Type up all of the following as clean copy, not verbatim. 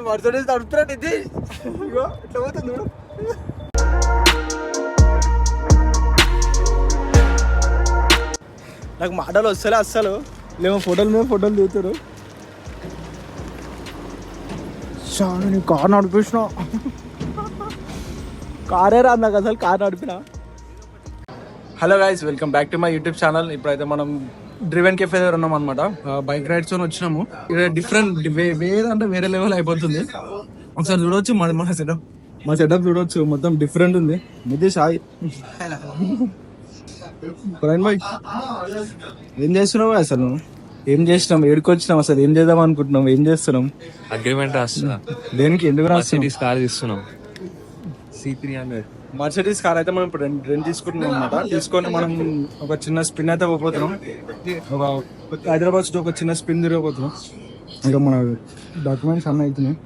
Mercedes నడుపుతున్నాడు ఇది. ఇగో ఇట్లా పోతుంది చూడు. నాకు మాటలు వస్తలే అస్సలు లేమో ఫోటోల మీద ఫోటోలు దిగుతారు. నేను కార్ నడిపించిన, కారే రాదు నాకు అసలు, కార్ నడిపిన. Hello guys, welcome back to my YouTube channel. ఇప్పుడైతే మనం డ్రివెన్ కెఫే దగ్గర ఉన్నాం అనమాట. బైక్ రైడ్స్ తో వచ్చినాము. ఇక్కడ డిఫరెంట్ వేదంటే వేరే లెవెల్ అయిపోతుంది. ఒకసారి చూడవచ్చు మన సెటప్, మా సెటప్ చూడవచ్చు, మొత్తం డిఫరెంట్ ఉంది. ఇది సాయి బాయ్, ఏం చేస్తున్నావు అసలు? ఏం చేసినాం, ఏడుకొచ్చినాం, అసలు ఏం చేద్దాం అనుకుంటున్నాం, ఏం చేస్తున్నాం? అగ్రిమెంట్ రాస్తున్నా. దేనికి, ఎందుకు రాస్తున్నాం? కార్ తీస్తున్నాం, C300 మర్సిడీస్ కార్ అయితే మనం ఇప్పుడు రెంట్ తీసుకుంటున్నాం అనమాట. తీసుకొని మనం ఒక చిన్న స్పిన్ అయితే పోతున్నాం. ఒక హైదరాబాద్ చుట్టూ ఒక చిన్న స్పిన్ తిరగబోతున్నాం. ఇక మన డాక్యుమెంట్స్ అన్నీ అవుతున్నాయి.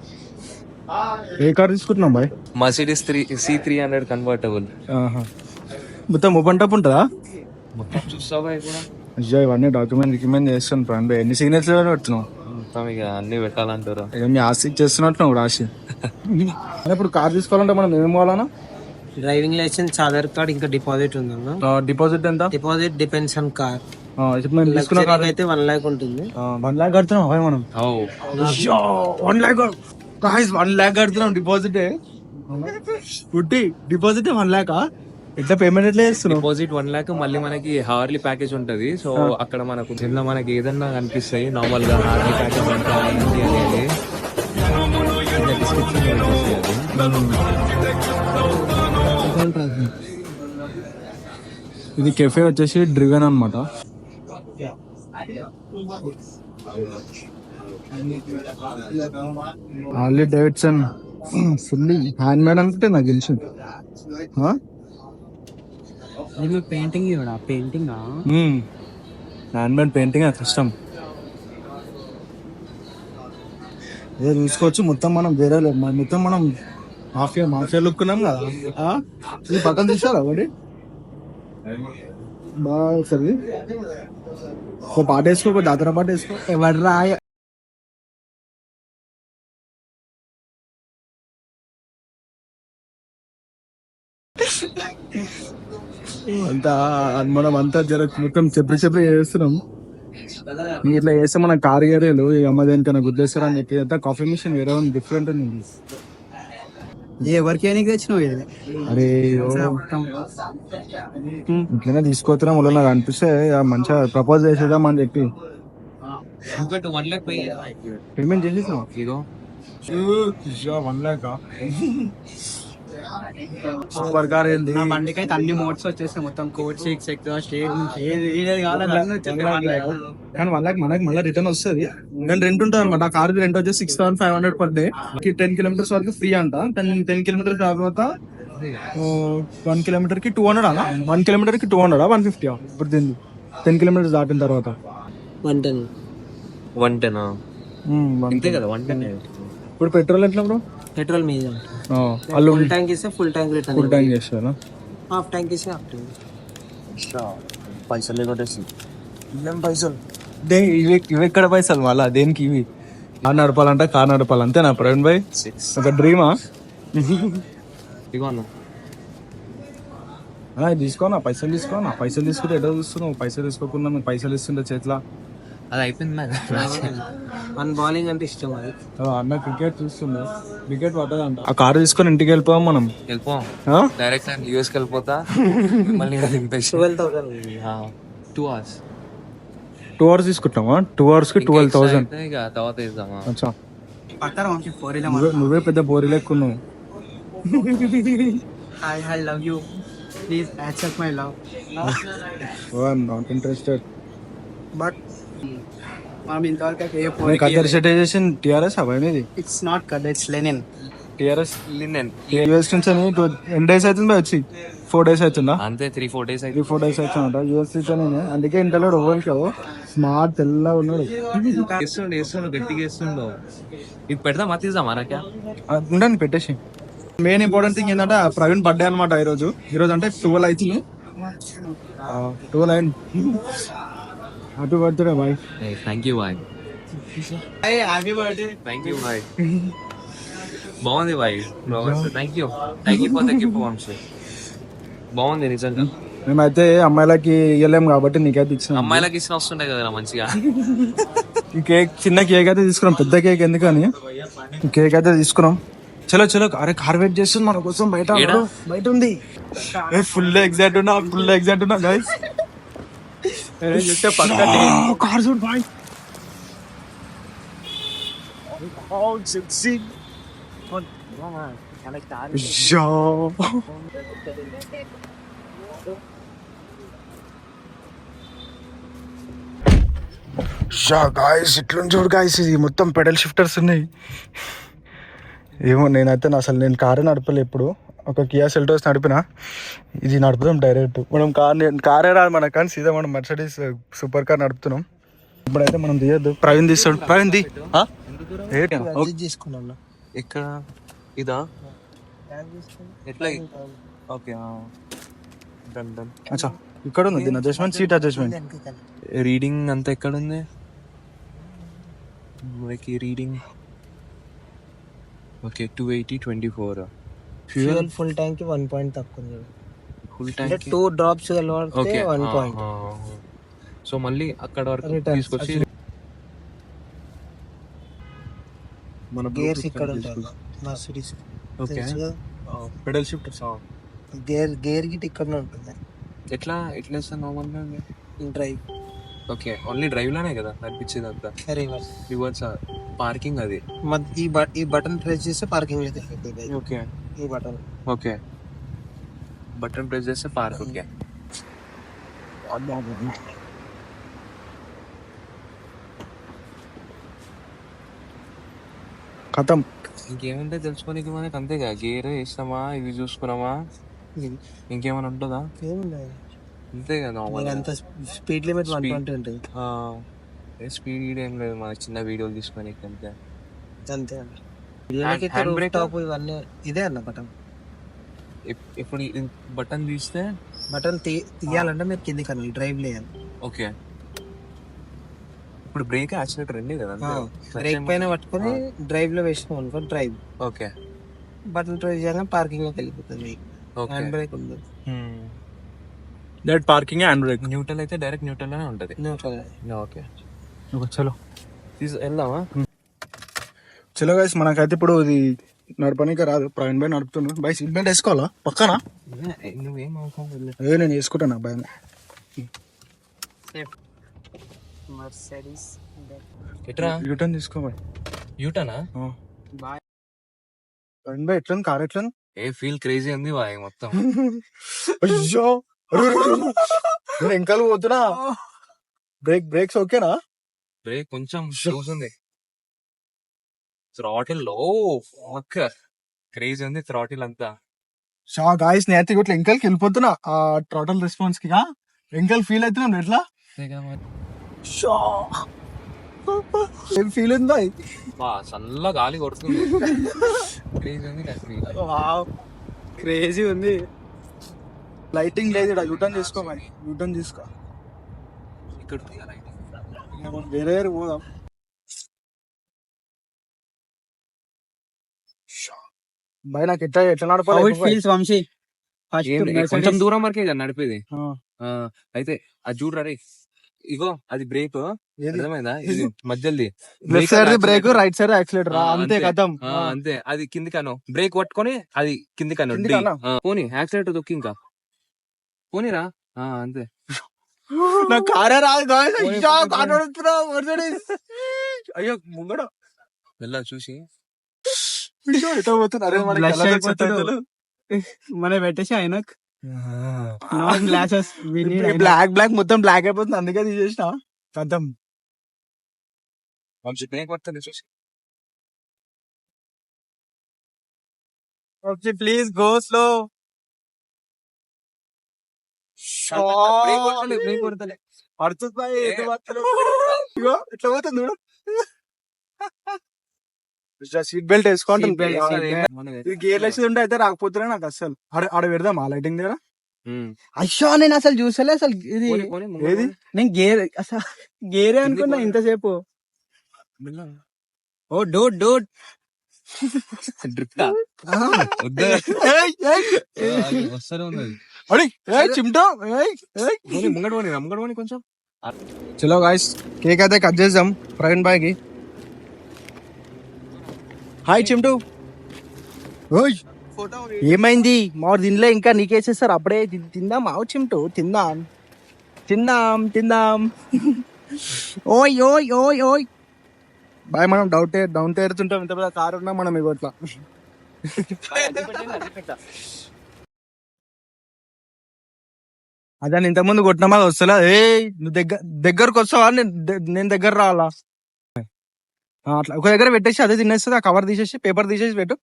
ఏ కార్ తీసుకుంటున్నాం బాయ్? Mercedes C300 convertible. మొత్తం ఓపెన్ టాప్ ఉంటుందా? మొత్తం చూస్తావా కూడా? అయ్యో, ఇవన్నీ డాక్యుమెంట్ రికమెండ్ చేస్తాను ఫ్రెండ్. ఎన్ని సిగ్నేచర్ పెడుతున్నావు? మొత్తం ఇక అన్ని పెట్టాలంటారు. ఇక మీ ఆస్తి చేస్తున్నట్టున్నావు రాసి. ఇప్పుడు కార్ తీసుకోవాలంటే మనం ఏం కావాలన్నా? డ్రైవింగ్ లైసెన్స్, ఆధార్ కార్డ్, ఇంకా డిపాజిట్ ఉందన్న. డిపాజిట్ ఎంత? Deposit depends on car. తీసుకున్న కార్ అయితే 1 lakh ఉంటుంది. 1 lakh కడుతున్నాం అవి మనం. 1 lakh 1 lakh కడుతున్నాం డిపాజిట్. పుట్టి డిపాజిట్ 1 lakh. ఎట్లా పేమెంట్ ఎట్లా చేస్తున్నాం? డిపాజిట్ 1 lakh, మళ్ళీ మనకి హార్లీ ప్యాకేజ్ ఉంటది. సో అక్కడ మనకు జిల్లా మనకి ఏదన్నా కనిపిస్తాయి నార్మల్ గా హార్లీ ప్యాకేజ్ అంటే ఏంటి అనేది ఇది కెఫే వచ్చేసి డ్రివెన్ అనమాట. Harley Davidson fully hand made అనుకుంటే నాకు తెలిసి. Painting painting hand made painting కష్టం. ఇదే చూసుకోవచ్చు. మొత్తం మనం వేరే మొత్తం మనం మాఫియా లుక్ ఉన్నాం కదా. ఇది పక్కన తీసారా ఒకటి బాగా వస్తుంది. ఒక పాట వేసుకో, ఒక జాతర పాట వేసుకో. ఎవడ్రా అంతా మనం అంతా మొత్తం చెప్పి చేస్తున్నాం. ఇట్లా చేస్తే మన కార్ ఏరియాలు అమ్మ దేనికన్నా గుద్దేస్తారు అని చెప్పి అంతా కాఫీ మిషన్ వేరే డిఫరెంట్ ఉంది. ఎవరికి తెచ్చినావు? అరే ఇట్లనే తీసుకోతున్నా ముళ్ళ నాకు అనిపిస్తే మంచిగా ప్రపోజ్ చేసేద్దాం అని చెప్పి పేమెంట్ చేసేసాం. 1 lakh సూపర్ కార్. ఏంది బండికి అయితే అన్ని మోడ్స్ వచ్చేస్తాయి. మొత్తం కోడ్ 6 కానీ 1 lakh మనకి మళ్ళీ రిటర్న్ వస్తుంది. కానీ రెంట్ ఉంటుంది అనమాట. ఆ కార్ రెంట్ వచ్చి 6500 పర్ డే. 10 kilometers వరకు ఫ్రీ అంట. 10 kilometers తర్వాత 1 kilometer కి 200 అలా. 1 kilometer కి 200 150 ఇప్పుడు దీన్ని 10 kilometers దాటిన తర్వాత 110 అంతే కదా. 110 ఇప్పుడు పెట్రోల్ ఎట్లా బ్రో? పెట్రోల్ మీద ఫుల్ ట్యాంక్ ఇస్తే full tank return, full tank చేస్తారా? హాఫ్ ట్యాంక్ ఇస్తే హాఫ్ ట్యాంక్. పైసలు కొట్టేసి పైసలు ఇవి ఎక్కడ పైసలు మళ్ళా దేనికి? ఇవి కార్ నడపాలంటే కార్ నడపాలి అంతేనా ప్రవీణ్ భాయ్? ఒక డ్రీమా? తీసుకోనా పైసలు, తీసుకోనా పైసలు తీసుకుంటే ఎటో చూస్తున్నావు. పైసలు తీసుకోకుండా పైసలు ఇస్తుంటే చేతిలో అది అయిపోయింది. మన బౌలింగ్ అంటే ఇష్టం. అది అన్న క్రికెట్ చూస్తుండే, క్రికెట్ పట్టదంట. ఆ కారు తీసుకొని ఇంటికి వెళ్ళిపోయాం మనం. డైరెక్ట్ యూఎస్కి వెళ్ళిపోతా. మళ్ళీ 2 hours 2 hours తీసుకుంటామా? 2 hours కి 12,000. తర్వాత ఇద్దామా? నువ్వే పెద్ద Bori లెక్కున్నావు. I love you. Please accept my love. Oh, I'm not interested. But మనం ఇంతవరకు కదర్సైజేషన్ టిఆర్ఎస్ అవన్నీ. It's not cut, it's linen. TRS linen. US నుంచి ఎన్ని డేస్ అవుతుంది వచ్చి? 4 days అవుతుందా? అంతే. 3-4 days 3-4 days అవుతుందంట యూఎస్ నుంచి. అందుకే ఇంట్లో ఓవెన్కావు స్మార్ట్ తెల్లగా ఉన్నాడు. గట్టిగా వేస్తుండో. ఇది పెడదాం తీద్దాం మనకి. ఉండండి పెట్టేసి. మెయిన్ ఇంపార్టెంట్ థింగ్ ఏంటంటే ప్రవీణ్ బర్త్డే అనమాట ఈరోజు అంటే 12 అవుతుంది. 12 అయింది. Happy birthday boy. Thank you boy. Happy birthday. Thank you boy. బాగుంది బాయ్. Thank you Vamshi. బాగుంది నిజంగా. మేమైతే అమ్మాయిలకి ఇవ్వలేము కాబట్టి నీకైతే ఇచ్చిన అమ్మాయిలకి ఇచ్చిన వస్తుంటాయి కదా మంచిగా. ఈ కేక్, చిన్న కేక్ అయితే తీసుకున్నాం, పెద్ద కేక్ ఎందుకని ఈ కేక్ అయితే తీసుకున్నాం. చలో చలో, అరే కార్ వెయిట్ చేస్తుంది మన కోసం బయట. ఏడా? బయట ఉంది. ఫుల్ ఎగ్జైట్ ఉన్నా గైస్. కార్ చూడు బాయ్. గాయస్ ఇట్లా చూడు గాయస్, ఇది మొత్తం పెడల్ షిఫ్టర్స్ ఉన్నాయి. ఏమో నేనైతే నేను కారే నడపలే ఎప్పుడు. ఒక కియా సెల్టోస్ నడిపిన, ఇది నడుపుదాం డైరెక్ట్. మనం కారే రాదు మనకు, కానీ సీదా మనం మర్సిడీస్ సూపర్ కార్ నడుపుతున్నాం. ఇప్పుడైతే మనం తీయద్దు, ప్రవీణ్ తీస్తాడు. ప్రవీణ్ తీ. తీసుకున్నాను ఇక్కడ ఇదా ఎట్లా? ఓకే అచ్చా, ఇక్కడ ఉంది దీని అడ్జస్ట్మెంట్, సీట్ అడ్జస్ట్మెంట్. రీడింగ్ అంతా ఎక్కడ ఉంది మనకి? Reading okay 280 24. Fuel full tank 1 point తక్కువ ఉంది. ఫుల్ ట్యాంక్ 2 డ్రాప్స్ వాడితే 1 పాయింట్. సో మళ్ళీ అక్కడ వరకు Return. తీసుకొచ్చి మన గేర్స్ ఇక్కడ ఉంటాయి Mercedes. Okay pedal shifters. Gear Git ఇక్కడ ఉంటుంది. ఎట్లా వేస్తాను నార్మల్గా? డ్రైవ్. ఓకే ఓన్లీ డ్రైవ్ లోనే కదా నడిపించేది అంతా. రివర్స్. రివర్స్ పార్కింగ్ అది. ఈ బటన్ ప్రెస్ చేస్తే పార్కింగ్ అయితే ఓకే. ఈ బటన్. ఓకే బటన్ ప్రెస్ చేస్తే పార్క్. ఓకే ఖతం. ఇంకేమంటే తెలుసుకోనికి మనకి అంతేగా, గేర్ వేస్తామా, ఇవి చూసుకున్నామా, ఇంకేమైనా ఉంటుందా? అంతే కదా నార్మల్. అంత స్పీడ్ లిమిట్ 120 ఉంటుంది. స్పీడ్ ఏం లేదు, మన చిన్న వీడియోలు తీసుకొని అంతే. అంతే హ్యాండ్ బ్రేక్ టాప్ ఇవన్నీ ఇదే అన్న బటన్. ఇప్పుడు బటన్ తీస్తే బటన్ తీయాలంటే మీరు కింది కన్నా డ్రైవ్ లేయాలి. ఓకే. ఇప్పుడు బ్రేక్ యాక్సిలేటర్ రెండే కదా? బ్రేక్ పైన పట్టుకొని డ్రైవ్ లో వేసినాం అనుకో డ్రైవ్. ఓకే. బటన్ ప్రెస్ చేయగానే పార్కింగ్ లోకి వెళ్ళిపోతుంది. హ్యాండ్ బ్రేక్ ఉంది. Direct parking, hand brake. Neutral అయితే డైరెక్ట్ న్యూట్రల్ లోనే ఉంటది. ఓకే చలో వెళ్దామా? చలో గైస్, మనకైతే ఇప్పుడు ఇది నడపడానికి రాదు. ప్రవీణ్ భాయ్ నడుపుతున్నాడు. బై సీట్ బెల్ట్ వేసుకోవాలా పక్కన? నువ్వేం అవసరం లేదు. నేను వేసుకుంటాను భయం. మర్సిడీస్ ఎట్రా యూటర్న్ తీసుకోవాలి. యూటనా? ప్రవీణ్ భాయ్ ఎట్లా కార్ ఎట్లా? ఏ ఫీల్ క్రేజీ ఉంది బాయ్ మొత్తం. అయ్యో ఇంకా పోతున్నా. బ్రేక్స్ ఓకేనా? బ్రేక్ కొంచెం చూసింది. థ్రాటిల్ లో క్రేజీ ఉంది థ్రాటిల్ అంతా. గాయస్ నేత ఇట్లా ఎంకల్కి వెళ్ళిపోతున్నా ఆ టోటల్ రెస్పాన్స్ కి. ఎంకల్ ఫీల్ అవుతున్నాం ఎట్లా? ఏం ఫీల్ ఉంది బాయ్? చల్ల గాలి కొడుతుంది. క్రేజీ ఉంది. క్రేజీ ఉంది. లైటింగ్ లేదు ఇక్కడ. యూటర్న్ తీసుకో మరి, యూటర్న్ తీసుకో. ఇక్కడ వేరే పోదాం. బాయ్ నాకు ఎట్లా నడపాలి? కొంచెం దూరం వరకే కదా నడిపేది. అయితే అది చూడరా, ఇగో అది బ్రేక్ అర్థమైందా? ఇది మధ్యది left side brake, right side accelerator. అంతే కదం. అంతే. అది కింది కను బ్రేక్ పట్టుకొని అది కింది కను పోనీ, యాక్సిలేటర్ తొక్కి ఇంకా పోనీరా. అంతే. నా కారే రాదు. అయ్యో ముంగడ వెళ్ళా చూసి మన పెట్టేసి ఆయన బ్లాక్ మొత్తం బ్లాక్ అయిపోతుంది, అందుకే తీసేసిన. కదం బ్రేక్ పడుతుంది చూసి. Please go slow. పడుతుంది బాయ్. ఇగో ఇట్లా పోతుంది చూడు. సీట్ బెల్ట్ వేసుకోండి. గేర్ లెస్ ఉంటే అయితే రాకపోతున్నా నాకు అసలు. ఆడ పెడదాం ఆ లైటింగ్ దగ్గర. అయ్యో నేను అసలు చూసలే అసలు ఇది ఏది. నేను అసలు గేరే అనుకున్నా ఇంతసేపు. ఓ డూడ్ డ్రిఫ్ట్ వస్తూనే ఉన్నది. చిమ్టో ముంగడు పోనీ కొంచెం. చలో గాయస్ కేక్ అయితే కట్ చేద్దాం ప్రవీణ్ బాయ్ కి. హాయ్ చిమ్టు. ఓయ్ ఏమైంది మావాడు తినలే ఇంకా నీకేసేస్తారు అప్పుడే. తిందాం ఆవు చిమ్టు తిందాం తిందాం తిందాం. ఓయ్ ఓయ్ ఓయ్ ఓయ్ బాయ్. మనం డౌన్ తేరుతుంటాం, ఇంత పెద్ద కారు ఉన్నా మనం ఇవ్వట్లా. అదే ఇంతకుముందు కొట్టినా అది వస్తలే. ఏ నువ్వు దగ్గరకు వస్తావా? నేను దగ్గర రావాలా? అట్లా ఒక దగ్గర పెట్టేసి అదే తినేస్తుంది. ఆ కవర్ తీసేసి పేపర్ తీసేసి పెట్టు.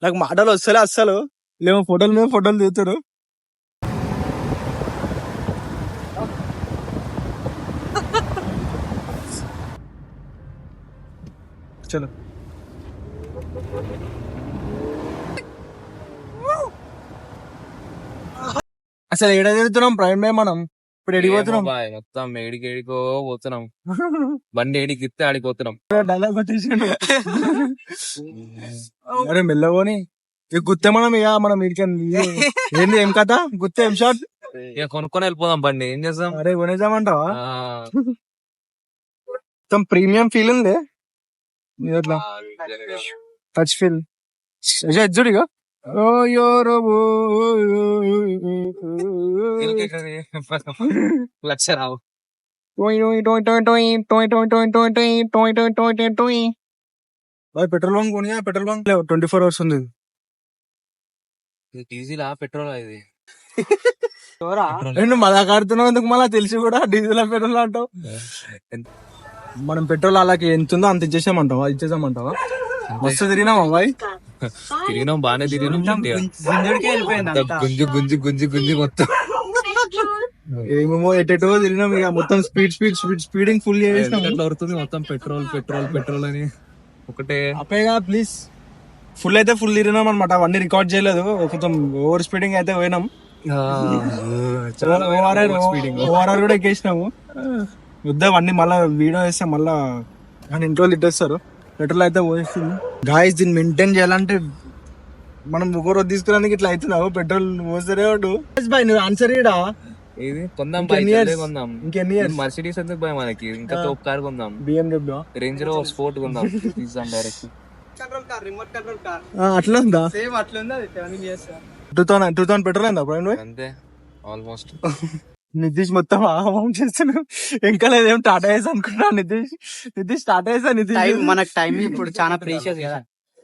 నాకు మాటలు వస్తలే అస్సలు. లేవు ఫోటోలు మీద ఫోటోలు దిగుతారు. చలో అసలు ఏడా తిరుగుతున్నాం ప్రవీణ్ భాయ్ మనం ఇప్పుడు ఎడిగిపోతున్నాం. మొత్తం ఏడికేడికో పోతున్నాం. బండి ఏడికి ఇస్తే ఆడిపోతున్నాం. డైలాగ్ కొట్టేసిండు. అరే మెల్లగోని ఇక గుత్తే మనం ఇక మనం ఏంది ఏం కథ గుత్తే ఏం షాట్ ఇక కొనుక్కొని వెళ్ళిపోదాం బండి. ఏం చేద్దాం? అరే కొనేద్దామంటావా? మొత్తం ప్రీమియం ఫీల్ ఉంది అట్లా టచ్ ఫీల్. ఎజ్జుడిగా లక్ష రావు. పెట్రోల్ బంక్ కొని పెట్రోల్ బంక్ 24 hours ఉంది. ఈజీలా పెట్రోల్ ఇది. నువ్వు మళ్ళా కడుతున్నావు ఎందుకు మళ్ళా తెలిసి కూడా డీజిల్ పెట్రోల్ అంటావు. మనం పెట్రోల్ అలాగే ఎంత ఉందో అంత ఇచ్చేసామంటావా? ఇచ్చేసామంటావా? మస్తు తిరిగినాం అబ్బాయి. తిరిగినాం బానే తిరిగినాం. గుంజు గుంజు గుంజు గుంజు మొత్తం ఏమేమో ఎటెటో తిరిగినాం. ఇక మొత్తం స్పీడింగ్ ఫుల్ చేసినాం. అవుతుంది మొత్తం పెట్రోల్ పెట్రోల్ పెట్రోల్ అని ఒకటే. అప్పేగా ప్లీజ్. ఫుల్ అయితే ఫుల్ తిరిగినాం అనమాట. అవన్నీ రికార్డ్ చేయలేదు. కొంచెం ఓవర్ స్పీడింగ్ అయితే పోయినాం. ఓఆర్ఆర్ కూడా ఎక్కేసినాము. యుద్ధం అన్ని మళ్ళా వీడియో వేస్తే మళ్ళా ఇంట్లో తిట్టేస్తారు. పెట్రోల్ అయితే పోస్తుంది. గాయస్ దీన్ని మెయింటైన్ చేయాలంటే మనం ఒక రోజు తీసుకునేందుకు ఇట్లా అవుతున్నావు. పెట్రోల్ పోసరే బాయ్. నువ్వు ఆన్సర్ ఇడా ఇది కొందాం. ఇంకెన్ని ఇయర్స్ మర్సిడీస్ ఎందుకు బాయ్ మనకి? ఇంకా తోపు కార్ కొందాం. BMW రేంజ్ రోవర్ స్పోర్ట్ కొందాం. తీద్దాం డైరెక్ట్. అట్లా ఉందా? 2000 పెట్రోల్ అయిందా అంతే ఆల్మోస్ట్. నితీష్ మొత్తం ఆహం చేస్తున్నావు. ఇంకా లేదేం టాటా వేసి అనుకున్నా. నితీష్ టాటా వేసా. నితీష్ మనకు టైం ఇప్పుడు చాలా ప్రీషియస్ కదా.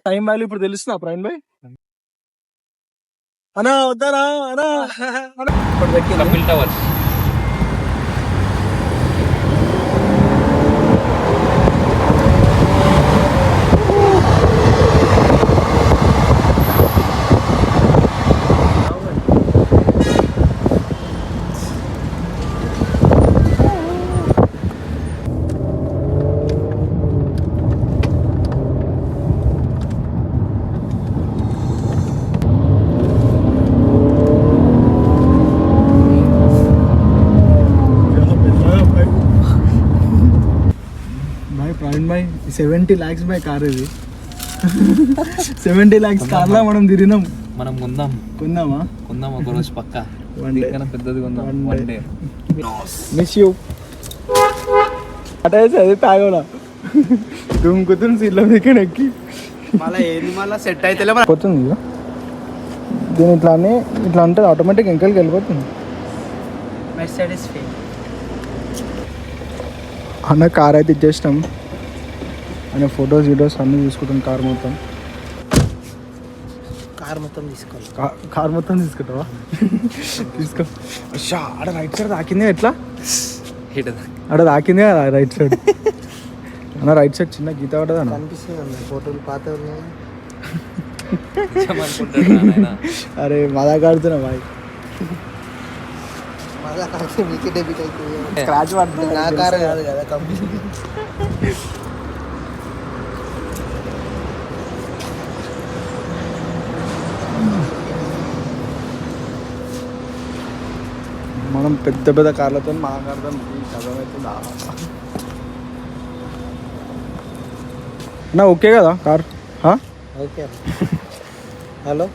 టైం వాల్యూ ఇప్పుడు తెలుస్తున్నా ప్రవీణ్ భాయ్. అనా వద్దారా అనా Kapil towers. Praveen Bhai 70 lakhs by car ఇది. 70 lakhs కార్ లో మనం తిరిగినాం. మనం కొందామా ఒక రోజు పక్క. పెద్దది కొందాం. One day. Miss you. Tata వేసి అది తాగోలా దుమ్కుతుంది సీట్ల మీద ఎక్కి. మళ్ళీ ఏంది మళ్ళీ సెట్ అయితే పోతుంది. దీని ఇట్లానే ఇట్లా అంటే ఆటోమేటిక్ ఇంకెళ్ళకి వెళ్ళిపోతుంది. మెర్సిడీస్ అన్న కార్ అయితే ఇచ్చేసినాం. ఆయన ఫొటోస్ వీడియోస్ అన్నీ తీసుకుంటాం. కార్ మొత్తం తీసుకోవాలి. కార్ మొత్తం తీసుకుంటావా? తీసుకో. ఆడ రైట్ సైడ్ తాకిందే ఎట్లా? ఆడ తాకిందే కదా రైట్ సైడ్. అన్న రైట్ సైడ్ చిన్న గీత పడ్డదా? కనిపిస్తుంది ఫోటోలు పాత. అరే మజా కాడుతున్నా బాయ్. స్క్రాచ్ పడుతుంది. నా కారు కాదు కదా కంపెనీ. మనం పెద్ద పెద్ద కార్లతో మా కార్తో అన్న ఓకే కదా కార్ ఓకే హలో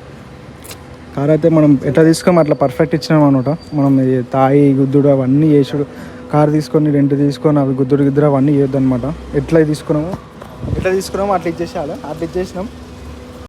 కార్ అయితే మనం ఎట్లా తీసుకోము అట్లా పర్ఫెక్ట్ ఇచ్చినాం అనమాట. మనం ఈ తాయి గుద్దుడు అవన్నీ చేసుడు, కార్ తీసుకొని రెంట్ తీసుకొని అవి గుద్దుడు గిద్దురు అవన్నీ చేయొద్దు అనమాట. ఎట్లా తీసుకున్నామో అట్లా ఇచ్చేసేయాలి. అట్లా ఇచ్చేసినాం.